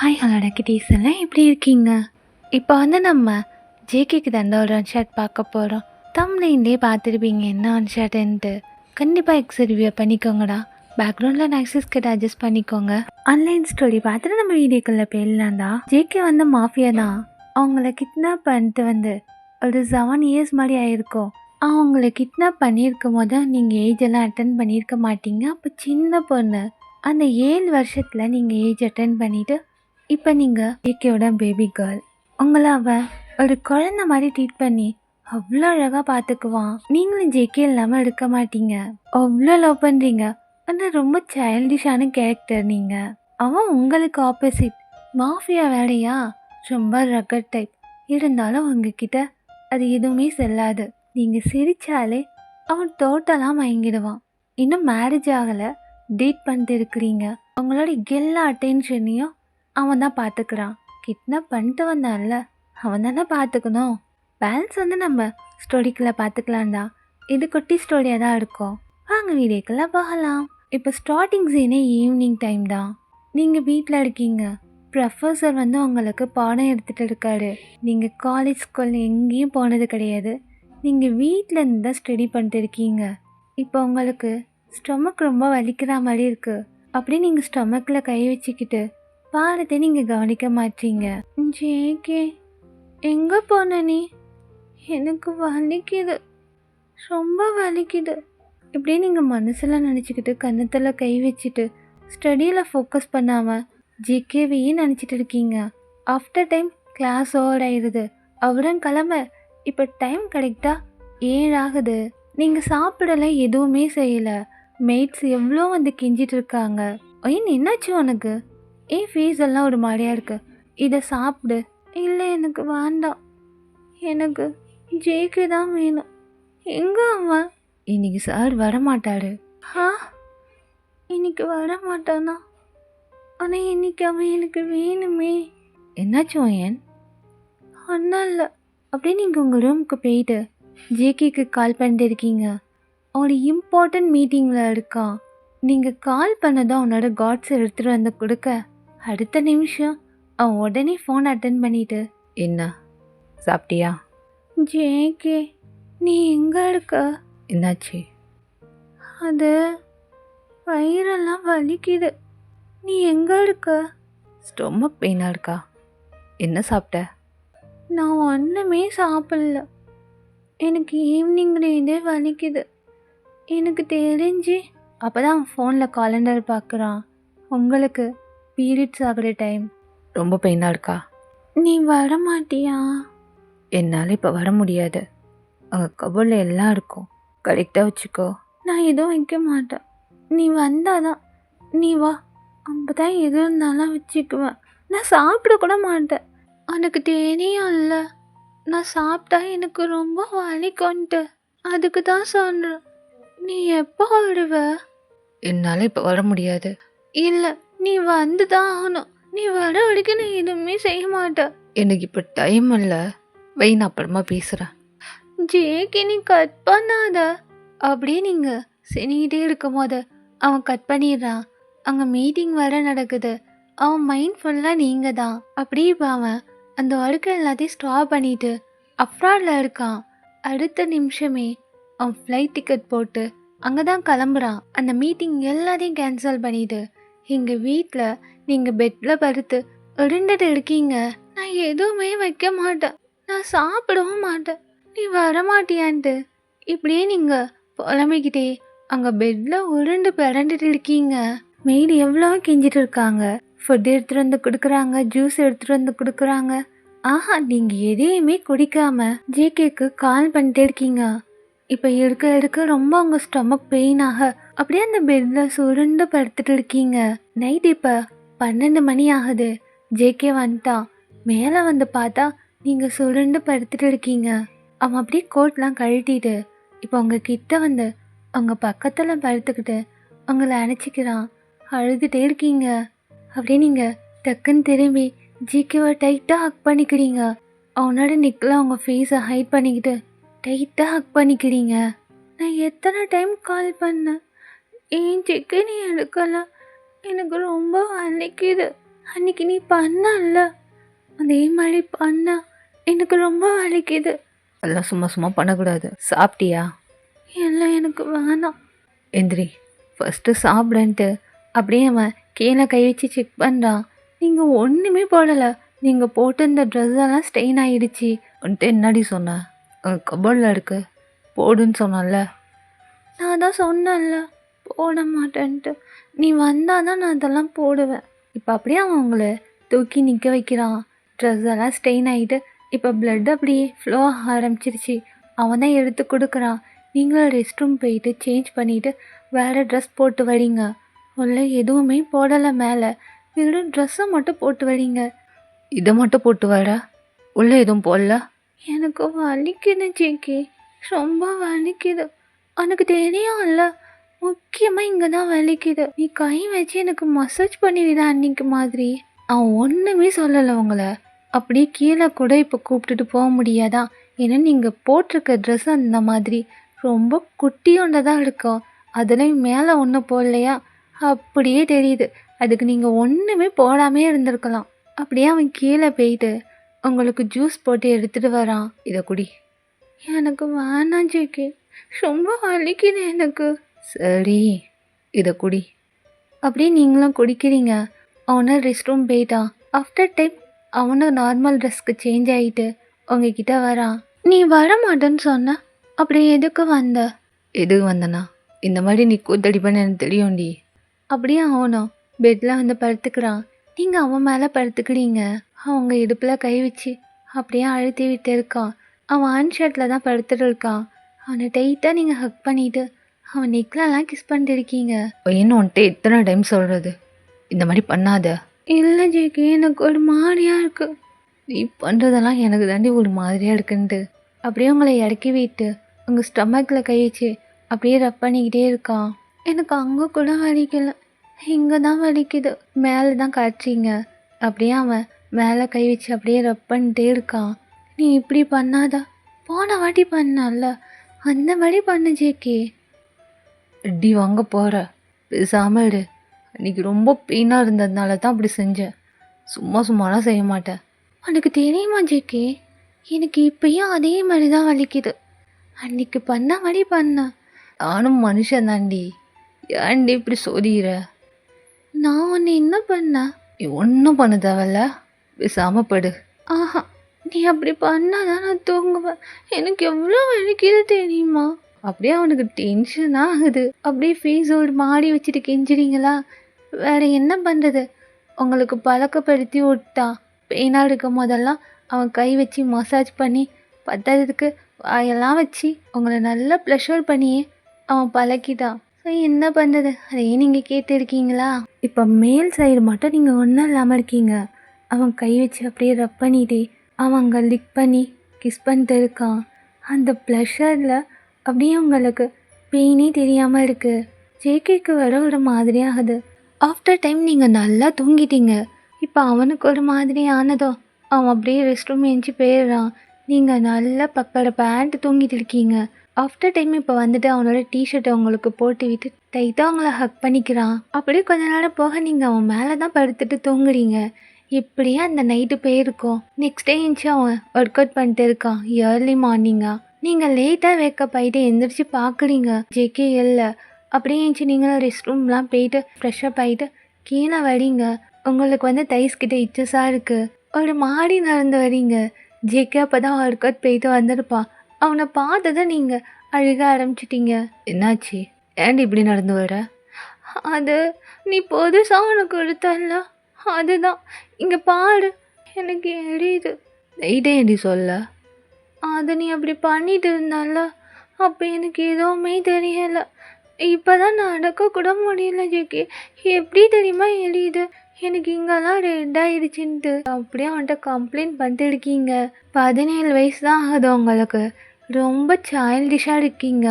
Hi hello டக்கிட்டீஸ் எல்லாம் எப்படி இருக்கீங்க? இப்போ நம்ம ஜேகேக்கு தந்த ஒரு ஒன் பார்க்க போகிறோம். தம்ப்நெயிலே பார்த்துருப்பீங்க என்ன ஒன் ஷாட்டுன்ட்டு. கண்டிப்பாக எக்ஸ் ரிவ்யூ பண்ணிக்கோங்கடா. பேக்ரவுண்டில் நாக்ஸஸ் கிட்ட அட்ஜஸ்ட் பண்ணிக்கோங்க. ஆன்லைன் ஸ்டோரி பார்த்துட்டு நம்ம வீடியோக்குள்ளே போயிடலாம் தான். ஜேகே மாஃபியா தான். அவங்கள கிட்னாப் பண்ணிட்டு ஒரு 7 இயர்ஸ் மாதிரி ஆயிருக்கும். அவங்கள கிட்னாப் பண்ணியிருக்கும் போது நீங்கள் ஏஜ் எல்லாம் அட்டன் பண்ணியிருக்க மாட்டீங்க. அப்போ சின்ன பொண்ணு. அந்த 7 வருஷத்தில் நீங்கள் ஏஜ் அட்டன் பண்ணிவிட்டு இப்போ நீங்கள் ஜேகேயோட பேபி கேர்ள். உங்களை அவன் ஒரு குழந்த மாதிரி ட்ரீட் பண்ணி அவ்வளோ அழகாக பார்த்துக்குவான். நீங்களும் ஜேகே இல்லாமல் இருக்க மாட்டீங்க. அவ்வளோ லவ் பண்ணுறீங்க. ஆனால் ரொம்ப சைல்டிஷான கேரக்டர் நீங்கள். அவன் உங்களுக்கு ஆப்போசிட். மாஃபியா வேலையா ரொம்ப ரக்கட் டைப். இருந்தாலும் உங்ககிட்ட அது எதுவுமே செல்லாது. நீங்கள் சிரித்தாலே அவன் டோட்டலாக மயங்கிடுவான். இன்னும் மேரேஜ் ஆகலை, டேட் பண்ணிட்டு இருக்கிறீங்க. உங்களோட எல்லா அட்டென்ஷனையும் அவன் தான் பார்த்துக்கிறான். கிட்னாப் பண்ணிட்டு வந்தான்ல, அவன் தானே பார்த்துக்கணும். பேலன்ஸ் நம்ம ஸ்டோரிக்குள்ளே பார்த்துக்கலாம்டா. இது குட்டி ஸ்டோரியாக தான் இருக்கும். வாங்க வீடியோக்குள்ளே போகலாம். இப்போ ஸ்டார்டிங் சீனே ஈவினிங் டைம் தான். நீங்கள் வீட்டில் இருக்கீங்க. ப்ரொஃபஸர் உங்களுக்கு பாடம் எடுத்துகிட்டு இருக்காரு. நீங்கள் காலேஜ் ஸ்கூல் எங்கேயும் போனது கிடையாது. நீங்கள் வீட்டில் இருந்து தான் ஸ்டடி பண்ணிட்டு இருக்கீங்க. இப்போ உங்களுக்கு ஸ்டொமக் ரொம்ப வலிக்கிற மாதிரி இருக்குது. அப்படி நீங்கள் ஸ்டொமக்கில் கை வச்சுக்கிட்டு பாடத்தை நீங்கள் கவனிக்க மாட்டீங்க. ஜேகே எங்கே போன நீ? எனக்கு வலிக்குது, ரொம்ப வலிக்குது. இப்படியே நீங்கள் மனசில் நினச்சிக்கிட்டு கன்னத்தில் கை வச்சுட்டு ஸ்டடியில் ஃபோக்கஸ் பண்ணாமல் ஜேகேவையே நினச்சிட்டு இருக்கீங்க. ஆஃப்டர் டைம் கிளாஸ் ஓவர் ஆயிடுது. அவரும் கிளம்ப இப்போ டைம் கரெக்டாக 7 ஆகுது. நீங்கள் சாப்பிடலை, எதுவுமே செய்யலை. மெய்ட்ஸ் எவ்வளோ கெஞ்சிட்டு இருக்காங்க. என்னாச்சு உனக்கு? ஃபீஸ் எல்லாம் ஒரு மாதிரியாக இருக்கு. இதை சாப்பிடு. இல்லை எனக்கு வேண்டாம், எனக்கு ஜேகே தான் வேணும். எங்கே அவன்? இன்னைக்கு சார் வரமாட்டாரு. இன்னைக்கு வரமாட்டானா? ஆனால் இன்னைக்கு அவன் எனக்கு வேணுமே. என்னாச்சும் ஏன்? அண்ணா இல்லை. அப்படியே நீங்கள் உங்கள் ரூமுக்கு போயிட்டு ஜேகேக்கு கால் பண்ணிட்டு இருக்கீங்க. அவனோட இம்பார்ட்டன்ட் மீட்டிங்கில் இருக்கான். நீங்கள் கால் பண்ணதான் அவனோட காட்ஸ் எடுத்துகிட்டு வந்து கொடுக்க அடுத்த நிமிஷம் அவன் உடனே ஃபோன் அட்டன் பண்ணிட்டு, என்ன சாப்பிட்டியா? ஜேகே நீ எங்கே இருக்க? என்னாச்சு? அது வயிறெல்லாம் வலிக்குது. நீ எங்கே இருக்க? ஸ்டொமக் பெயினாக இருக்கா? என்ன சாப்பிட்ட? நான் ஒன்றுமே சாப்பிடல. எனக்கு ஈவினிங்லேருந்தே வலிக்குது. எனக்கு தெரிஞ்சு அப்போ தான் ஃபோனில் காலண்டர் பார்க்குறான். உங்களுக்கு பீரியட்ஸ் ஆகிற டைம். ரொம்ப பெயினாக இருக்கா? நீ வர மாட்டியா? என்னால் இப்போ வர முடியாது. அங்கே கபோர்டில் எல்லாம் இருக்கும், கரெக்டாக வச்சுக்கோ. நான் எதுவும் வைக்க மாட்டேன். நீ வந்தாதான். நீ வா, அப்போ தான் எது இருந்தாலும் வச்சுக்குவேன். நான் சாப்பிட கூட மாட்டேன். எனக்கு தெரியும்ல, நான் சாப்பிட்டா எனக்கு ரொம்ப வலிக்கும்ட்டு. அதுக்கு தான் சொல்கிறேன். நீ எப்போ வருவ? என்னால் இப்போ வர முடியாது. இல்லை, நீ வந்து தான் ஆகணும். நீ வர வரைக்கும் நான் எதுவுமே செய்ய மாட்டேன். எனக்கு இப்போ டைம் இல்லை, வை, நான் அப்புறமா பேசுகிறேன். ஜேகே நீ கட் பண்ணாத. அப்படியே நீங்கள் செஞ்சுக்கிட்டே இருக்கும் போது அவன் கட் பண்ணிடுறான். அங்கே மீட்டிங் வர நடக்குது. அவன் மைண்ட் ஃபுல்லாக நீங்கள் தான். அப்படியே இப்போ அவன் அந்த ஒர்க்கை எல்லாத்தையும் ஸ்டாப் பண்ணிட்டு அப்ராடில் இருக்கான். அடுத்த நிமிஷமே அவன் ஃப்ளைட் டிக்கெட் போட்டு அங்கே தான் கிளம்புறான். அந்த மீட்டிங் எல்லாத்தையும் கேன்சல் பண்ணிவிட்டு எங்கள் வீட்டில் நீங்கள் பெட்டில் படுத்து உருண்டுட்டு இருக்கீங்க. நான் எதுவுமே வைக்க மாட்டேன், நான் சாப்பிடவும் மாட்டேன். நீ வரமாட்டியான்ட்டு இப்படியே நீங்கள் புலம்பிக்கிட்டே அங்கே பெட்டில் உருண்டு பிறண்டுட்டு இருக்கீங்க. மெய்டு எவ்வளோ கெஞ்சிட்டு இருக்காங்க. ஃபுட் எடுத்துகிட்டு வந்து கொடுக்குறாங்க, ஜூஸ் எடுத்துகிட்டு வந்து கொடுக்குறாங்க. நீங்கள் எதையுமே குடிக்காம ஜேகேக்கு கால் பண்ணிட்டே இருக்கீங்க. இப்போ இருக்க ரொம்ப உங்கள் ஸ்டொமக் பெயினாக அப்படியே அந்த பெட்டில் சுருண்டு படுத்துட்டு இருக்கீங்க. நைட் இப்போ 12 மணி ஆகுது. ஜேகே வந்துட்டான். மேலே வந்து பார்த்தா நீங்கள் சுருண்டு படுத்துட்டு இருக்கீங்க. அவன் அப்படியே கோட்லாம் கழட்டிட்டு இப்போ உங்ககிட்ட உங்கள் பக்கத்தில் படுத்துக்கிட்டு உங்களை அணைச்சிக்கிறான். அழுதுகிட்டே இருக்கீங்க. அப்படியே நீங்கள் டக்குன்னு திரும்பி ஜேகேவை டைட்டாக ஹக் பண்ணிக்கிறீங்க. அவனோட நெக்கில் உங்கள் ஃபேஸை ஹைட் பண்ணிக்கிட்டு டைட்டாக ஹக் பண்ணிக்கிறீங்க. நான் எத்தனை டைம் கால் பண்ணேன், ஏன் ஜேகே நீ எடுக்கல? எனக்கு ரொம்ப வலிக்குது. அன்னைக்கு நீ பண்ணல அதே மாதிரி பண்ண எனக்கு ரொம்ப வலிக்குது. எல்லாம் சும்மா சும்மா பண்ணக்கூடாது. சாப்பிட்டியா? எல்லாம் எனக்கு வேணாம். எந்திரி, ஃபஸ்ட்டு சாப்பிடன்ட்டு. அப்படியே அவன் கீழே கை வச்சு செக் பண்ணுறான். நீங்கள் ஒன்றுமே போடலை. நீங்கள் போட்டு இந்த ட்ரெஸ் எல்லாம் ஸ்டெயின் ஆகிடுச்சி. வந்துட்டு என்னடி சொன்னேன்? கபோர்டில் இருக்கு, போடுன்னு சொன்னான்ல. நான் தான் சொன்னேன்ல போட மாட்டேன்ட்டு. நீ வந்தால் தான் நான் அதெல்லாம் போடுவேன். இப்போ அப்படியே அவன் உங்களை தூக்கி நிற்க வைக்கிறான். ட்ரெஸ் எல்லாம் ஸ்டெயின் ஆகிட்டு இப்போ பிளட் அப்படியே ஃப்ளோ ஆரம்பிச்சிருச்சு. அவன் தான் எடுத்து கொடுக்குறான். நீங்களும் ரெஸ்ட் ரூம் போயிட்டு சேஞ்ச் பண்ணிவிட்டு வேறு ட்ரெஸ் போட்டு வரீங்க. உள்ள எதுவுமே போடலை, மேலே வெறும் ட்ரெஸ்ஸை மட்டும் போட்டு வரீங்க. இதை மட்டும் போட்டு வர, உள்ளே எதுவும் போடல? எனக்கு வலிக்குது ஜேகே, ரொம்ப வலிக்குது. எனக்கு தெரியும்ல, முக்கியமாக இங்கே தான் வலிக்குது. நீ கை வச்சு எனக்கு மசாஜ் பண்ணிவிட அன்னைக்கு மாதிரி. அவன் ஒன்றுமே சொல்லலை உங்களை. அப்படியே கீழே கூட இப்போ கூப்பிட்டுட்டு போக முடியாதா? ஏன்னா நீங்கள் போட்டிருக்க ட்ரெஸ் அந்த மாதிரி ரொம்ப குட்டியோண்டதான் இருக்கும். அதுலேயும் மேலே ஒன்றும் போடலையா? அப்படியே தெரியுது. அதுக்கு நீங்கள் ஒன்றுமே போடாமே இருந்திருக்கலாம். அப்படியே அவன் கீழே போயிட்டு உங்களுக்கு ஜூஸ் போட்டு எடுத்துகிட்டு வரான். இதை குடி. எனக்கு வேணாம் ஜேகே, ரொம்ப வலிக்குது எனக்கு. சரி, இதை குடி. அப்படியே நீங்களும் குடிக்கிறீங்க. அவனை ரெஸ்ட் ரூம் போயிட்டான். ஆஃப்டர் டைம் அவனை நார்மல் ட்ரெஸ்க்கு சேஞ்ச் ஆகிட்டு உங்ககிட்ட வரான். நீ வர மாட்டேன்னு சொன்ன, அப்படி எதுக்கு வந்த? எதுக்கு வந்தனா? இந்த மாதிரி நீ கூத்தடிப்பேன்னு எனக்கு தெரியும்டி. அப்படியே அவனும் பெட்டில் வந்து படுத்துக்கிறான். நீங்கள் அவன் மேலே படுத்துக்கிறீங்க. அவங்க இடுப்பில் கை வச்சு அப்படியே அழுத்தி விட்டு இருக்கான். அவன் ஆன் ஷர்ட்டில் தான் படுத்துட்டு இருக்கான். அவனை டைட்டாக நீங்கள் ஹக் பண்ணிவிட்டு அவன் நெக்லெல்லாம் கிஸ் பண்ணிட்டு இருக்கீங்க. என்ன வந்துட்டு எத்தனை டைம் சொல்கிறது, இந்த மாதிரி பண்ணாத? இல்லை ஜேகே, எனக்கு ஒரு மாதிரியாக இருக்குது. நீ பண்ணுறதெல்லாம் எனக்கு தாண்டி ஒரு மாதிரியாக இருக்குன்ட்டு. அப்படியே உங்களை இறக்கி விட்டு உங்கள் ஸ்டமக்கில் கை வச்சு அப்படியே ரப் பண்ணிக்கிட்டே இருக்கான். எனக்கு அங்கே கூட வலிக்கலை, இங்கே தான் வலிக்குது. மேலே தான் காய்ச்சிங்க. அப்படியே அவன் மேலே கை வச்சு அப்படியே ரப் பண்ணிட்டே இருக்கான். நீ இப்படி பண்ணாதா, போன வாட்டி பண்ணல அந்த மாதிரி பண்ணு ஜேகே. அடி வாங்க போகிற, பேசாமல் இரு. அன்றைக்கி ரொம்ப பெயினாக இருந்ததுனால தான் அப்படி செஞ்சேன். சும்மா சும்மாலாம் செய்ய மாட்டேன். உனக்கு தெரியுமா ஜேகே, எனக்கு இப்பயும் அதே மாதிரி தான் வலிக்குது. அன்றைக்கி பண்ண மாதிரி பண்ண. நானும் மனுஷன் தாண்டி, ஏன்டி இப்படி சோதிக்கிற? நான் உன்னை என்ன பண்ண? நீ ஒன்றும் பண்ண தேவையில்ல, பேசாமல் படு. ஆஹா, நீ அப்படி பண்ணாதான் நான் தூங்குவேன். எனக்கு எவ்வளோ வலிக்குது தெரியுமா? அப்படியே அவனுக்கு டென்ஷன் ஆகுது. அப்படியே ஃபேஸ் ஒரு மாடி வச்சுட்டு கெஞ்சிறீங்களா? வேறு என்ன பண்ணுறது? உங்களுக்கு பழக்கப்படுத்தி விட்டான். பெயினாக இருக்கும் போதெல்லாம் அவன் கை வச்சு மசாஜ் பண்ணி பத்ததுக்கு வாயெல்லாம் வச்சு உங்களை நல்லா ப்ளஷர் பண்ணியே அவன் பழக்கிட்டான். ஸோ என்ன பண்ணுறது, அதையே நீங்கள் கேட்டுருக்கீங்களா? இப்போ மேல் சைடு மட்டும் நீங்கள் ஒன்றும் இல்லாமல் இருக்கீங்க. அவன் கை வச்சு அப்படியே ரப் பண்ணிட்டே அவன் அங்கே லிக் பண்ணி கிஸ் பண்ணிட்டு இருக்கான். அந்த ப்ளஷரில் அப்படியே உங்களுக்கு பெயினே தெரியாமல் இருக்குது. ஜேகேக்கு வர ஒரு மாதிரி ஆகுது. ஆஃப்டர் டைம் நீங்கள் நல்லா தூங்கிட்டீங்க. இப்போ அவனுக்கு ஒரு மாதிரி ஆனதோ அவன் அப்படியே ரெஸ்ட் ரூம் எழுந்துச்சி போயிடுறான். நீங்கள் நல்லா பப்பட பேண்ட் தூங்கிட்டு இருக்கீங்க. ஆஃப்டர் டைம் இப்போ வந்துட்டு அவனோட டிஷர்ட்டை உங்களுக்கு போட்டு விட்டு டைட்டாக அவங்கள ஹக் பண்ணிக்கிறான். அப்படியே கொஞ்ச நேரம் போக நீங்கள் அவன் மேலே தான் படுத்துட்டு தூங்குறீங்க. இப்படியே அந்த நைட்டு போயிருக்கோம். நெக்ஸ்ட் டே எழுந்துச்சி அவன் ஒர்க் அவுட் பண்ணிட்டு இருக்கான். இயர்லி மார்னிங்காக நீங்கள் லேட்டாக வேக்கப் ஆகிட்டு எந்திரிச்சு பார்க்குறீங்க ஜேகே இல்லை. அப்படியே எழுந்துச்சி நீங்களும் ரெஸ்ட் ரூம்லாம் போயிட்டு ஃப்ரெஷ்அப் ஆகிட்டு கீழே வரீங்க. உங்களுக்கு வந்து தைஸ்கிட்ட இச்சஸாக இருக்குது. ஒரு மாடி நடந்து வரீங்க. ஜேகே அப்போ தான் ஒர்க் அவுட் போயிட்டு வந்திருப்பான். அவனை பார்த்ததான் நீங்கள் அழுக ஆரம்பிச்சிட்டிங்க. என்னாச்சு? ஏன்டி இப்படி நடந்து வர? அது நீ புதுசாக உனக்கு கொடுத்தல்ல, அதுதான். இங்கே பாரு, எனக்கு எரியுது. நைட்டே ஏண்டி சொல்ல? அது நீ அப்படி பண்ணிட்டு இருந்தால, அப்போ எனக்கு எதுவுமே தெரியலை. இப்போ தான் நடக்க கூட முடியல ஜேகே. எப்படி தெரியுமா எரியுது? எனக்கு இங்கெல்லாம் ரெட் ஆயிடுச்சுன்ட்டு அப்படியே அவன்கிட்ட கம்ப்ளைண்ட் பண்ணிட்டு இருக்கீங்க. 17 வயசு தான் ஆகுது உங்களுக்கு. ரொம்ப சைல்டிஷாக இருக்கீங்க.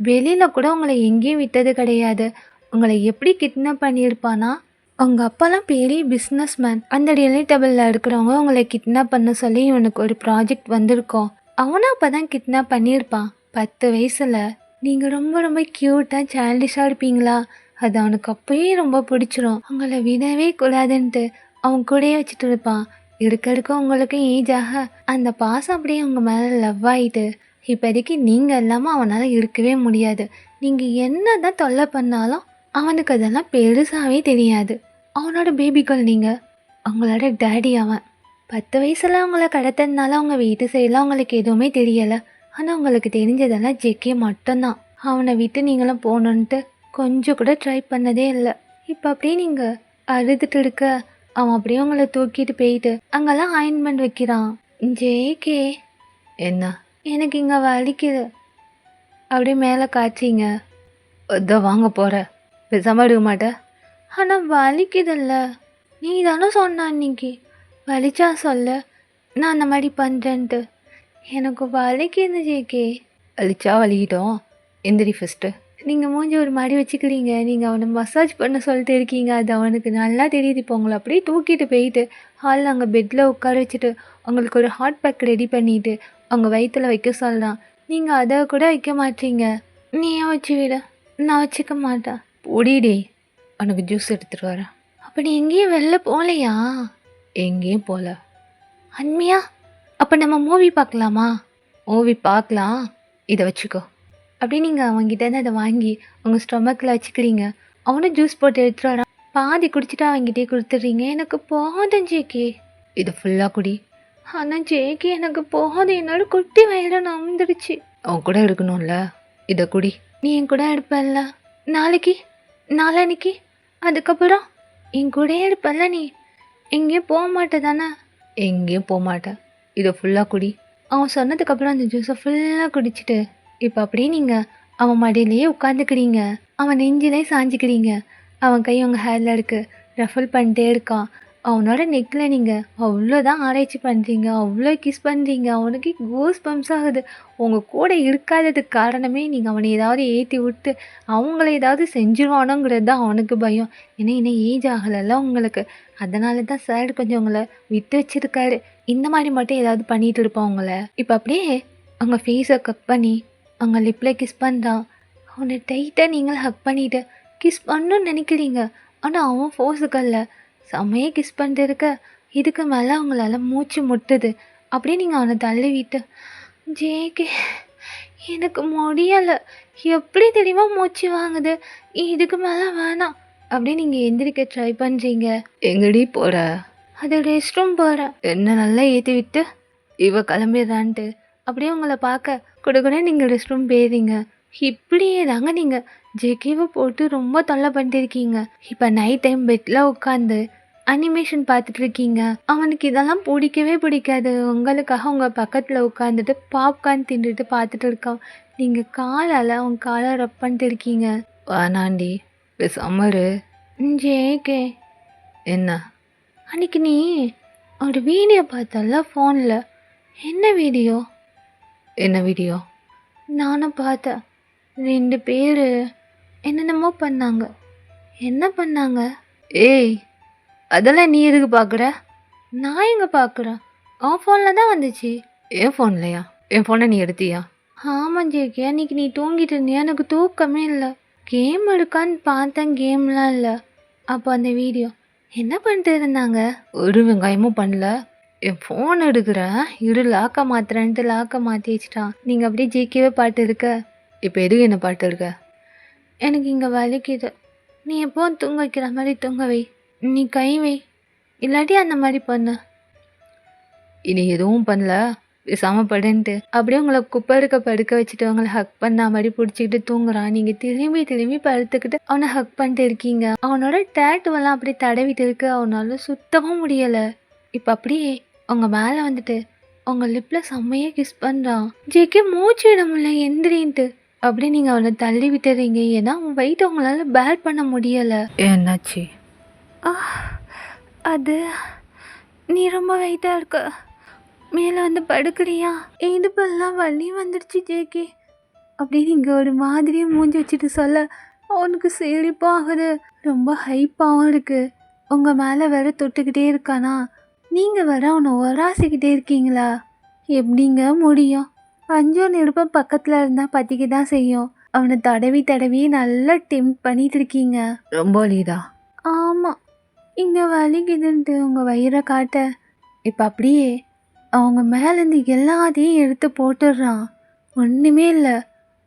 வெளியில் கூட உங்களை எங்கேயும் விட்டது கிடையாது. உங்களை எப்படி கிட்னாப் பண்ணியிருப்பானா? உங்கள் அப்பாலாம் பெரிய பிஸ்னஸ் மேன். அந்த ரிலேட்டபிளில் இருக்கிறவங்க உங்களை கிட்னாப் பண்ண சொல்லி இவனுக்கு ஒரு ப்ராஜெக்ட் வந்திருக்கோம். அவனும் அப்போ தான் கிட்னாப் பண்ணியிருப்பான் 10 வயசில். நீங்கள் ரொம்ப ரொம்ப க்யூட்டாக சைல்டிஷாக இருப்பீங்களா? அது அவனுக்கு அப்போயே ரொம்ப பிடிச்சிரும். உங்களை விடவே கூடாதுன்ட்டு அவன் கூடயே வச்சுட்டு இருப்பான். இருக்க உங்களுக்கு ஏஜ் ஆக அந்த பாசம் அப்படியே உங்கள் மேலே லவ் ஆகிட்டு இப்போதைக்கு நீங்கள் இல்லாமல் அவனால் இருக்கவே முடியாது. நீங்கள் என்ன தான் தொல்லை பண்ணாலும் அவனுக்கு அதெல்லாம் பெருசாகவே தெரியாது. அவனோட பேபிகள் நீங்கள், அவங்களோட டேடி அவன். 10 வயசில் அவங்கள கடத்ததுனால அவங்க வீட்டு சைடில் அவங்களுக்கு எதுவுமே தெரியலை. ஆனால் உங்களுக்கு தெரிஞ்சதெல்லாம் ஜெக்கே மட்டும்தான். அவனை விட்டு நீங்களும் போகணுன்ட்டு கொஞ்சம் கூட ட்ரை பண்ணதே இல்லை. இப்போ அப்படியே நீங்கள் அழுதுட்டு இருக்க அவன் அப்படியே உங்களை தூக்கிட்டு போயிட்டு அங்கெல்லாம் ஆயின்மெண்ட் வைக்கிறான். ஜேகே, என்ன? எனக்கு இங்கே வலிக்குது அப்படியே மேலே காய்ச்சிங்க. இதோ வாங்க போகிற, பேசாமல் எடுக்க மாட்டேன். ஆனால் வலிக்குதில்ல, நீ தானே சொன்ன அன்னைக்கு வலிச்சா சொல்ல நான் அந்த மாதிரி பண்ணுறேன்ட்டு. எனக்கு வலிக்குது ஜேகே. வலிச்சா வலிக்கிட்டோம், எந்திரி ஃபஸ்ட்டு. நீங்கள் மூஞ்சி ஒரு மாதிரி வச்சுக்கிறீங்க. நீங்கள் அவனை மசாஜ் பண்ண சொல்லிட்டு இருக்கீங்க, அது அவனுக்கு நல்லா தெரியுது. இப்போ உங்களை அப்படியே தூக்கிட்டு போயிட்டு ஹாலில் அங்கே பெட்டில் உட்கார வச்சுட்டு அவங்களுக்கு ஒரு ஹாட் பேக் ரெடி பண்ணிவிட்டு அவங்க வயிற்றில் வைக்க சொல்கிறான். நீங்கள் அதை கூட வைக்க மாட்டீங்க. நீ ஏன் வச்சு விட, நான் வச்சுக்க மாட்டேன். பொடிடி, உனக்கு ஜூஸ் எடுத்துகிட்டு வரேன். அப்படி எங்கேயும் வெளில போகலையா? எங்கேயும் போகல. அண்மையா, அப்போ நம்ம மூவி பார்க்கலாமா? மூவி பார்க்கலாம், இதை வச்சுக்கோ. அப்படி நீங்கள் அவங்ககிட்டேருந்து அதை வாங்கி உங்கள் ஸ்டொமக்கில் வச்சுக்கிறீங்க. அவனும் ஜூஸ் போட்டு எடுத்துகிட்டு வரான். பாதி குடிச்சிட்டு அவங்ககிட்டே கொடுத்துட்றீங்க. எனக்கு போகாதன் ஜேகே. இதை ஃபுல்லாக குடி. ஆனால் ஜேகே எனக்கு போகாது, என்னோட குட்டி வயிறு நம்பிடுச்சு. அவன் கூட இருக்கணும்ல, இதை குடி. நீ என் கூட இருப்பல்ல நாளைக்கு, நாளான்னைக்கு, அதுக்கப்புறம் என் கூடயே இருப்பல்ல. நீ எங்கேயும் போக மாட்டே தானே? எங்கேயும் போக மாட்டேன், இதை ஃபுல்லாக குடி. அவன் சொன்னதுக்கப்புறம் அந்த ஜூஸை ஃபுல்லாக குடிச்சிட்டு இப்போ அப்படியே நீங்கள் அவன் மடியிலேயே உட்காந்துக்கிறீங்க. அவன் நெஞ்சிலே சாஞ்சிக்கிறீங்க. அவன் கை உங்கள் ஹேரில் இருக்குது, ரஃபல் பண்ணிட்டே இருக்கான். அவனோட நெக்கில் நீங்கள் அவ்வளோதான் ஆராய்ச்சி பண்ணுறீங்க, அவ்வளோ கிஸ் பண்ணுறீங்க. அவனுக்கு கோஸ் பம்ப்ஸ் ஆகுது. உங்கள் கூட இருக்காததுக்கு காரணமே நீங்கள் அவனை ஏதாவது ஏற்றி விட்டு அவங்கள ஏதாவது செஞ்சுருவானோங்கிறது தான் அவனுக்கு பயம். ஏன்னா இன்னும் ஏஜ் ஆகலைல்ல உங்களுக்கு, அதனால தான் சார் கொஞ்சம் உங்களை விட்டு வச்சுருக்காரு. இந்த மாதிரி மட்டும் ஏதாவது பண்ணிகிட்டு இருப்பான் உங்களை. இப்போ அப்படியே அவங்க ஃபேஸை கட் பண்ணி அவங்க லிப்பில் கிஸ் பண்ணுறான். அவனை டைட்டாக நீங்கள் ஹக் பண்ணிவிட்டு கிஸ் பண்ணணும்னு நினைக்கிறீங்க. ஆனால் அவன் ஃபோர்ஸுக்கல்ல, செம்மையாக கிஸ் பண்ணிட்டு இருக்க. இதுக்கு மேலே அவங்களால மூச்சு முட்டுது. அப்படியே நீங்கள் அவனை தள்ளி விட்டு, ஜேகே எனக்கு முடியலை, எப்படி தெரியுமா மூச்சு வாங்குது, இதுக்கு மேலே வேணாம் அப்படியே நீங்கள் எந்திரிக்க ட்ரை பண்ணுறீங்க. எங்கடி போகிற? அது ரெஸ்ட் ரூம் போகிறேன். என்ன நல்லா ஏற்றி விட்டு இவ கிளம்பிடுறான்ட்டு அப்படியே உங்களை பார்க்க கூட நீங்கள் ரெஸ்ட் ரூம் போயிடுறீங்க. இப்படியே தாங்க நீங்கள் ஜேகேவை போட்டு ரொம்ப தொல்லை பண்ணிருக்கீங்க. இப்போ நைட் டைம் பெட்டில் உட்காந்து அனிமேஷன் பார்த்துட்டு இருக்கீங்க. அவனுக்கு இதெல்லாம் பிடிக்கவே பிடிக்காது. உங்களுக்காக உங்கள் பக்கத்தில் உட்காந்துட்டு பாப்கார்ன் தின்னுட்டு பார்த்துட்டு இருக்கான். நீங்கள் காலால் அவன் காலை ரப் பண்ணிட்டு இருக்கீங்க. வானாண்டி, பேசாமரு. ஜேகே, என்ன? அன்னைக்கு நீ ஒரு வீடியோ பார்த்தல ஃபோனில். என்ன வீடியோ? என்ன வீடியோ? நானும் பார்த்தேன். 2 பேர் என்னென்னமோ பண்ணாங்க. என்ன பண்ணாங்க? ஏய், அதெல்லாம் நீ எதுக்கு பார்க்குற? நான் எங்கே பார்க்குறேன், அவன் ஃபோனில் தான் வந்துச்சு. என் ஃபோன்லையா? என் ஃபோனை நீ எடுத்தியா? ஆமாம் ஜேகே, அன்றைக்கி நீ தூங்கிட்டு இருந்தியா, எனக்கு தூக்கமே இல்லை. கேம் எடுக்கான்னு பார்த்தேன், கேம்லாம் இல்லை. அப்போ அந்த வீடியோ என்ன பண்ணிட்டு இருந்தாங்க? ஒரு வெங்காயமும் பண்ணல. என் ஃபோன் எடுக்கிறேன், இரு லாக்கை மாத்துறேன்ட்டு லாக்கை மாற்றி வச்சிட்டான். நீங்கள் அப்படியே ஜேகேவே பாட்டு இருக்க. இப்போ எதுக்கு என்ன பாட்டு இருக்க? எனக்கு இங்கே வலிக்குது. நீ எப்போவும் தூங்க வைக்கிற மாதிரி தூங்க வை. நீ கை வை, இல்லாட்டி அந்த மாதிரி பண்ணு. இனி எதுவும் பண்ணல, பேசாமல் படுன்ட்டு அப்படியே உங்களை குப்பை படுக்க வச்சுட்டு உங்களை ஹக் பண்ண மாதிரி பிடிச்சிக்கிட்டு தூங்குறான். நீங்கள் திரும்பி படுத்துக்கிட்டு அவனை ஹக் பண்ணிட்டு இருக்கீங்க. அவனோட டேட்டுவெல்லாம் அப்படியே தடவிட்டு இருக்கு. அவனால சுத்தமாக முடியலை. இப்போ அப்படியே அவங்க மேலே வந்துட்டு அவங்க லிப்பில் செம்மையாக கிஸ் பண்ணுறான். ஜேகே மூச்சு விட முடியல, எந்திரின்ட்டு அப்படியே நீங்கள் அவனை தள்ளி விட்டுறீங்க. ஏன்னா அவன் வெயிட் அவங்களால பேர் பண்ண முடியலை. என்னாச்சு? அது நீ ரொம்ப வெயிட்டாக இருக்க, மேலே வந்து படுக்கிறியா? இடுப்பெல்லாம் வலி வந்துடுச்சு ஜேகே அப்படின்னு நீங்கள் ஒரு மாதிரியே மூஞ்சி வச்சுட்டு சொல்ல அவனுக்கு செழிப்பாக ஆகுது. ரொம்ப ஹைப்பாகவும் இருக்குது. உங்கள் மேலே வேற தொட்டுக்கிட்டே இருக்கானா, நீங்கள் வேற அவனை ஒராசிக்கிட்டே இருக்கீங்களா? எப்படிங்க முடியும்? 5 நிருப்பம் பக்கத்தில் இருந்தால் பற்றிக்க தான் செய்யும். அவனை தடவி நல்லா டெம்ப் பண்ணிட்டு இருக்கீங்க. ரொம்ப வலிதா? ஆமாம், இங்கே வலிக்குதுன்ட்டு உங்கள் வயிறை காட்ட இப்போ அப்படியே அவங்க மேலேருந்து எல்லாத்தையும் எடுத்து போட்டுடுறான். ஒன்றுமே இல்லை,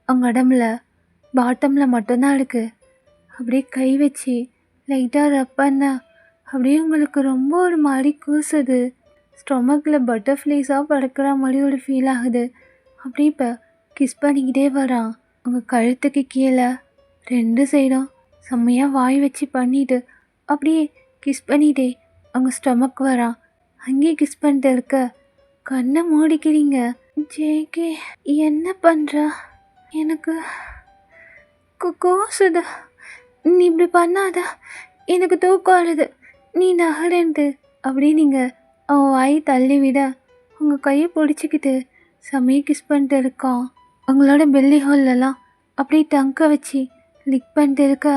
அவங்க உடம்புல பாட்டமில் மட்டும்தான் இருக்குது. அப்படியே கை வச்சு லைட்டாக ரப் பண்ண அப்படியே உங்களுக்கு ரொம்ப ஒரு மாதிரி கூசுது. ஸ்டொமக்கில் பட்டர்ஃப்ளைஸாக பறக்கிற மாதிரி ஒரு ஃபீல் ஆகுது. அப்படியே இப்போ கிஸ் பண்ணிக்கிட்டே வரான். உங்கள் கழுத்துக்கு கீழே 2 சைடும் செம்மையாக வாய் வச்சு பண்ணிட்டு அப்படியே கிஸ் பண்ணிட்டே அவங்க ஸ்டொமக் வரான். அங்கேயே கிஸ் பண்ணிட்டு இருக்க கண்ணை மூடிக்கிறீங்க. ஜேகே என்ன பண்ணுறா? எனக்கு கூசுது. நீ இப்படி பண்ணாத, எனக்கு தூக்கம் வருது, நீ நகரண்டு அப்படியே நீங்கள் அவன் வாய் தள்ளி விட உங்கள் கையை பிடிச்சிக்கிட்டு செம்மையை கிஸ் பண்ணிட்டு இருக்கான். உங்களோட பெல்லி ஹோல்லலாம் அப்படியே டங்க வச்சு லிக் பண்ணிட்டு இருக்க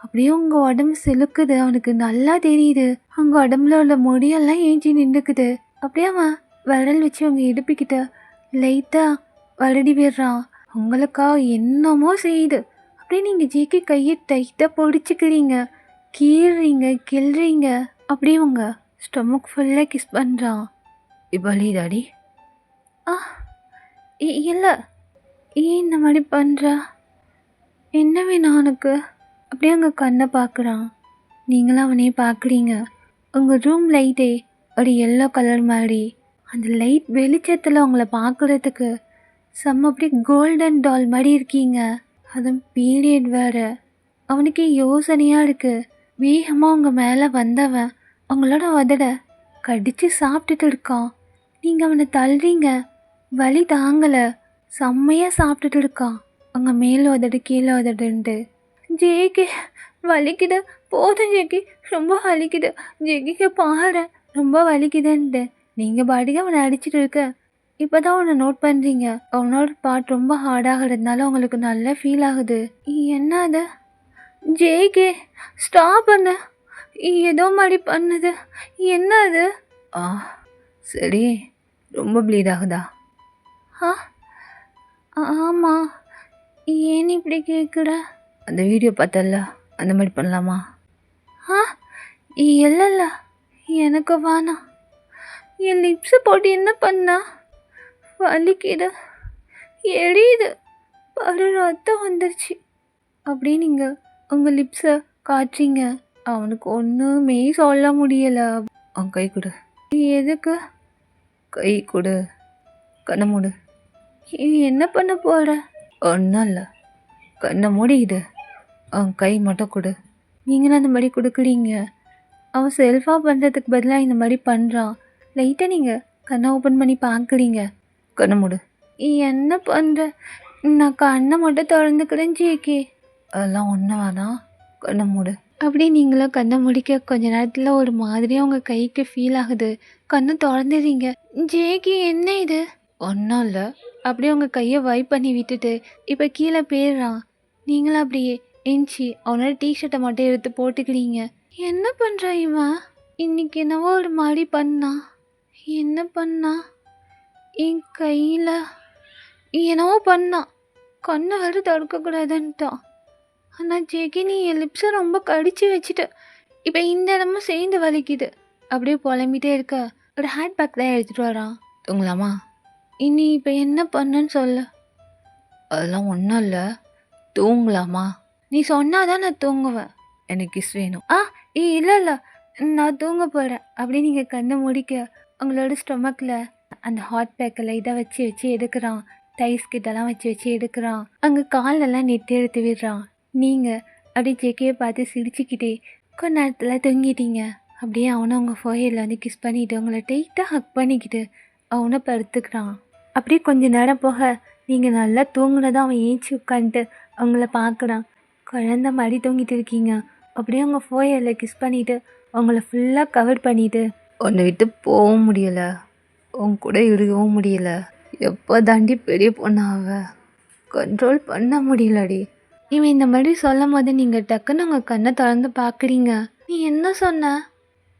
அப்படியே உங்கள் உடம்பு செலுக்குது. அவனுக்கு நல்லா தெரியுது. உங்கள் உடம்புல உள்ள முடியெல்லாம் ஏஞ்சி நின்றுக்குது. அப்படியே அவன் விரல் வச்சு அவங்க இடுப்பிக்கிட்ட லைட்டாக வருடி விடுறான். உங்களுக்கா என்னமோ செய்யுது. அப்படியே நீங்கள் ஜேகே கையை டைட்டாக பிடிச்சிக்கிறீங்க, கீறுறீங்க, கிள்றீங்க. அப்படியே உங்கள் ஸ்டொமக் ஃபுல்லாக கிஸ் பண்ணுறான். இப்போ டாடி ஆ இல்லை, ஏன் இந்த மாதிரி பண்ணுறா? என்ன வேணும் அவனுக்கு? அப்படியே அவங்க கண்ணை பார்க்குறான். நீங்களும் அவனே பார்க்குறீங்க. உங்கள் ரூம் லைட்டே ஒரு எல்லோ கலர் மாதிரி. அந்த லைட் வெளிச்சத்தில் அவங்கள பார்க்குறதுக்கு செம்ம அப்படியே கோல்டன் டால் மாதிரி இருக்கீங்க. அதுவும் பீரியட் வேறு. அவனுக்கே யோசனையாக இருக்குது. வேகமாக அவங்க மேலே வந்தவன் அவங்களோட உதட கடித்து சாப்பிட்டுட்டு இருக்கான். நீங்கள் அவனை தள்ளுறீங்க, வலி தாங்கலை, செம்மையாக சாப்பிட்டுட்டு இருக்கான். அவங்க மேலே உதடு கீழே உதடுன்ட்டு. ஜேகே வலிக்குது, போதும் ஜேகே, ரொம்ப வலிக்குது ஜேகே, பாரு ரொம்ப வலிக்குதுன்ட்டு நீங்கள் பாட்டுக்கு அவனை அடிச்சுட்டு இருக்க. இப்போ தான் அவனை நோட் பண்ணுறீங்க. அவனோட பாட் ரொம்ப ஹார்டாகிறதுனால உங்களுக்கு நல்லா ஃபீல் ஆகுது. என்ன அது? ஜேகே ஸ்டாப் பண்ணு, ஏதோ மாதிரி பண்ணுது. என்ன அது? ஆ சரி, ரொம்ப ப்ளீட் ஆகுதா? ஆ ஆமாம். ஏன் இப்படி கேட்குற? அந்த வீடியோ பார்த்தல, அந்த மாதிரி பண்ணலாமா? ஆ இல்லைல்ல, எனக்கு வேணாம். என் லிப்ஸை போட்டு என்ன பண்ணா? வலிக்குது, எரியுது, பாரு ரத்தம் வந்துருச்சு. அப்படியே நீங்கள் உங்கள் லிப்ஸை காட்டுறீங்க. அவனுக்கு ஒன்றுமே சொல்ல முடியலை. அவன் கை கொடு. எதுக்கு? கை கொடு, கண்ணை மூடு. என்ன பண்ண போகிற? ஒன்றும் இல்லை, கண்ணை மூடிக்கிடு. அவன் கை மட்டும் கொடு. நீங்களும் அந்த மாதிரி கொடுக்குறீங்க. அவன் செல்ஃபாக பண்ணுறதுக்கு பதிலாக இந்த மாதிரி பண்ணுறான். லைட்டாக நீங்கள் கண்ணை ஓப்பன் பண்ணி பார்க்குறீங்க. கண்ணை மூடு. என்ன பண்ணுற? நான் கண்ணை மட்டும் திறந்துக்கிறேன் ஜேகே. அதெல்லாம் ஒன்றும் வேணாம், கண்ணை மூடு. அப்படி நீங்களும் கண்ணை முடிக்க கொஞ்ச நேரத்தில் ஒரு மாதிரியாக உங்கள் கைக்கு ஃபீல் ஆகுது. கண்ணை திறந்துடுறீங்க. ஜேகே என்ன இது? ஒன்றும் இல்லை. அப்படியே உங்கள் கையை வைப் பண்ணி விட்டுட்டு இப்போ கீழே போயிடுறான். நீங்களும் அப்படியே எஞ்சி அவனோட டிஷர்ட்டை மட்டும் எடுத்து போட்டுக்கிறீங்க. என்ன பண்ணுறா இவன்? இன்னைக்கு என்னவோ ஒரு மாதிரி பண்ணா. என்ன பண்ணா? என் கையில் என்னவோ பண்ணான். கண்ணை வேறு தடுக்கக்கூடாதுன்ட்டான். ஆனால் ஜேகே நீ என் லிப்ஸை ரொம்ப கடிச்சு வச்சுட்ட. இப்போ இந்த இடமும் சேர்ந்து வலிக்குது. அப்படியே புலம்பிட்டே இருக்க ஒரு ஹேண்ட் பேக் தான் எடுத்துகிட்டு வரான். தூங்கலாமா? இனி இப்போ என்ன பண்ணுன்னு சொல்லு. அதெல்லாம் ஒன்றும் இல்லை, தூங்கலாமா? நீ சொன்னாதான் நான் தூங்குவேன். எனக்கு கிஸ் வேணும். இல்லை இல்லை, நான் தூங்க போகிறேன். அப்படியே நீங்கள் கண்ணை முடிக்க உங்களோட ஸ்டொமக்கில் அந்த ஹாட் பேக்கில் இதை வச்சு வச்சு எடுக்கிறான். டைஸ் கிட்டலாம் வச்சு வச்சு எடுக்கிறான். அங்கே காலெல்லாம் நெட்டி எடுத்து விடுறான். நீங்கள் அப்படியே ஜேக்கையை பார்த்து சிரிச்சுக்கிட்டே கொஞ்ச நேரத்தில் தூங்கிட்டீங்க. அப்படியே அவனை உங்கள் ஃபோயரில் வந்து கிஸ் பண்ணிவிட்டு உங்களை டைட்டாக ஹக் பண்ணிக்கிட்டு அவனை படுத்துக்கிறான். அப்படியே கொஞ்ச நேரம் போக நீங்கள் நல்லா தூங்குனதான் அவன் ஏஞ்சி உட்காந்துட்டு அவங்கள பார்க்குறான். குழந்த மாதிரி தூங்கிட்டு இருக்கீங்க. அப்படியே அவங்க ஃபோயரில் கிஸ் பண்ணிவிட்டு அவங்கள ஃபுல்லாக கவர் பண்ணிவிட்டு உன்னை விட்டு போகவும் முடியலை, உன் கூட இருக்கவும் முடியலை. எப்போ தாண்டி பெரிய பொண்ணாவ கண்ட்ரோல் பண்ண முடியலடி. இவன் இந்த மாதிரி சொல்லும் போது நீங்கள் டக்குன்னு உங்கள் கண்ணை திறந்து பார்க்குறீங்க. நீ என்ன சொன்ன?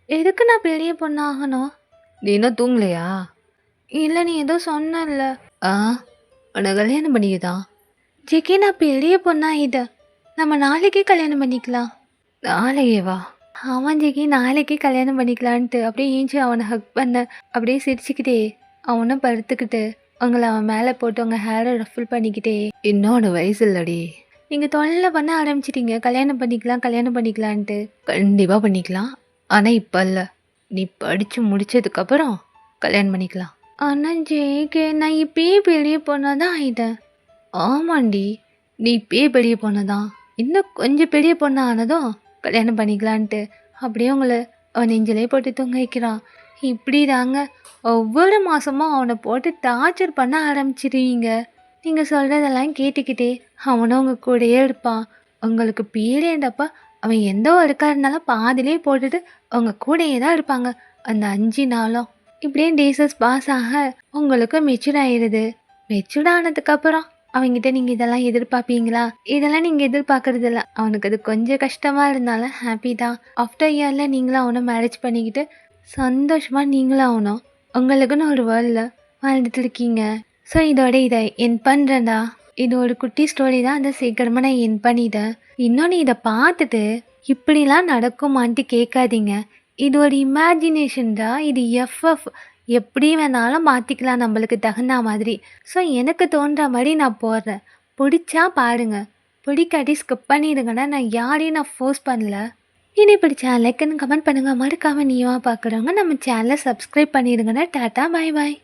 எதுக்கு நான் பெரிய பொண்ணாகணும்? நீ இன்னும் தூங்கலையா? இல்லை, நீ ஏதோ சொன்னல. உன்னை கல்யாணம் பண்ணிக்கதான். ஜேகே நான் பெரிய பொண்ணாகிட்டேன். நம்ம நாளைக்கே கல்யாணம் பண்ணிக்கலாம். நாளையே வா. ஆமாம் ஜெகி, நாளைக்கே கல்யாணம் பண்ணிக்கலான்ட்டு அப்படியே ஏஞ்சி அவனை ஹக் பண்ண, அப்படியே சிரிச்சுக்கிட்டே அவனும் படுத்துக்கிட்டு உங்களை அவன் மேலே போட்டு உங்கள் ஹேரை ரஃபில் பண்ணிக்கிட்டே, இன்னொன்று வயசு இல்லடி, நீங்கள் தொல்லை பண்ண ஆரம்பிச்சிட்டீங்க, கல்யாணம் பண்ணிக்கலான்ட்டு. கண்டிப்பாக பண்ணிக்கலாம், ஆனால் இப்போ இல்லை, நீ படித்து முடிச்சதுக்கப்புறம் கல்யாணம் பண்ணிக்கலாம். ஆனால் ஜேகே, நான் இப்பயே பெரிய பொண்ணாக தான் ஆயிட்டேன். ஆமாண்டி, நீ இப்பயே பெரிய பொண்ணு தான், இன்னும் கொஞ்சம் பெரிய பொண்ணு ஆனதும் கல்யாணம் பண்ணிக்கலான்ட்டு அப்படியே உங்களை அவன் நெஞ்சிலே போட்டு தூங்க வைக்கிறான். இப்படி தாங்க ஒவ்வொரு மாதமும் அவனை போட்டு டார்ச்சர் பண்ண ஆரம்பிச்சிடுவீங்க. நீங்கள் சொல்கிறதெல்லாம் கேட்டுக்கிட்டே அவனும் உங்கள் கூடயே இருப்பான். உங்களுக்கு பீரியட் அப்போ அவன் எந்த ஒருக்கா இருந்தாலும் பாதிலே போட்டுட்டு அவங்க கூடயே தான் இருப்பாங்க அந்த 5 நாளும். இப்படியே டேஸஸ் பாஸ் ஆக உங்களுக்கு மெச்சூர் ஆயிடுது. மெச்சூர்ட் ஆனதுக்கப்புறம் அவங்ககிட்ட நீங்கள் இதெல்லாம் எதிர்பார்ப்பீங்களா? இதெல்லாம் நீங்கள் எதிர்பார்க்கறது இல்லை. அவனுக்கு அது கொஞ்சம் கஷ்டமாக இருந்தாலும் ஹாப்பி தான். ஆஃப்டர் இயரில் நீங்களும் அவனும் மேரேஜ் பண்ணிக்கிட்டு சந்தோஷமாக நீங்களும் அவனும் உங்களுக்குன்னு ஒரு வேர்ல்டில் வாழ்ந்துட்டு இருக்கீங்க. ஸோ இதை என் பண்ணுறேன்டா. இது ஒரு குட்டி ஸ்டோரி தான், அதை சீக்கிரமாக நான் என் பண்ணிட்டேன். இன்னொன்று இதை பார்த்துட்டு இப்படிலாம் நடக்குமான்ட்டு கேட்காதீங்க. இது ஒரு இமேஜினேஷன் தான், இது எஃப்எஃப், எப்படி வேணாலும் மாற்றிக்கலாம் நம்மளுக்கு தகுந்த மாதிரி. ஸோ எனக்கு தோன்ற மாதிரி நான் போடுறேன். பிடிச்சா பாருங்க, பிடிக்காட்டி ஸ்கிப் பண்ணிடுங்கன்னா நான் யாரையும் நான் ஃபோர்ஸ் பண்ணல. இனி பிடிச்சா லைக்குன்னு கமெண்ட் பண்ணுங்கள். மறக்காமல் நீயா பார்க்குறவங்க நம்ம சேனலை சப்ஸ்கிரைப் பண்ணிடுங்கன்னா டாட்டா, பாய் பாய்.